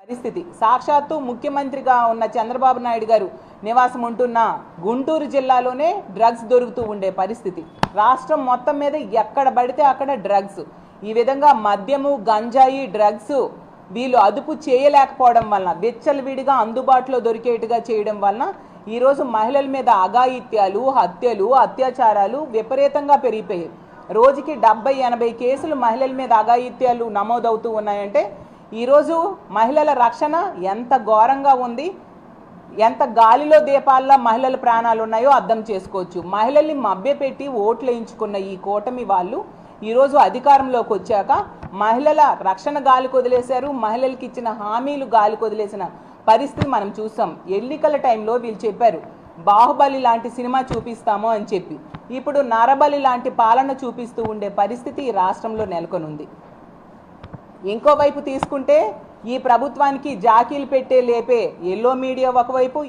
పరిస్థితి సాక్షాత్తు ముఖ్యమంత్రిగా ఉన్న చంద్రబాబు నాయుడు గారు నివాసం ఉంటున్న గుంటూరు జిల్లాలోనే డ్రగ్స్ దొరుకుతూ ఉండే పరిస్థితి. రాష్ట్రం మొత్తం మీద ఎక్కడ పడితే అక్కడ డ్రగ్స్. ఈ విధంగా మద్యము, గంజాయి, డ్రగ్స్ వీళ్ళు అదుపు చేయలేకపోవడం వలన, విచ్చలవిడిగా అందుబాటులో దొరికేట్టుగా చేయడం వలన ఈరోజు మహిళల మీద అఘాయిత్యాలు, హత్యలు, అత్యాచారాలు విపరీతంగా పెరిగిపోయాయి. రోజుకి 70-80 కేసులు మహిళల మీద అఘాయిత్యాలు నమోదవుతూ ఉన్నాయంటే ఈరోజు మహిళల రక్షణ ఎంత ఘోరంగా ఉంది, ఎంత గాలిలో దీపాల్లో మహిళల ప్రాణాలు ఉన్నాయో అర్థం చేసుకోవచ్చు. మహిళల్ని మభ్యపెట్టి ఓట్లు వేయించుకున్న ఈ కూటమి వాళ్ళు ఈరోజు అధికారంలోకి వచ్చాక మహిళల రక్షణ గాలికి వదిలేశారు. మహిళలకి ఇచ్చిన హామీలు గాలికి వదిలేసిన పరిస్థితి మనం చూసాం. ఎన్నికల టైంలో వీళ్ళు చెప్పారు బాహుబలి లాంటి సినిమా చూపిస్తాము అని చెప్పి, ఇప్పుడు నరబలి లాంటి పాలన చూపిస్తూ ఉండే పరిస్థితి ఈ రాష్ట్రంలో నెలకొనుంది. ఇంకోవైపు తీసుకుంటే ఈ ప్రభుత్వానికి జాకీలు పెట్టే లేపే ఎల్లో మీడియా ఒకవైపు,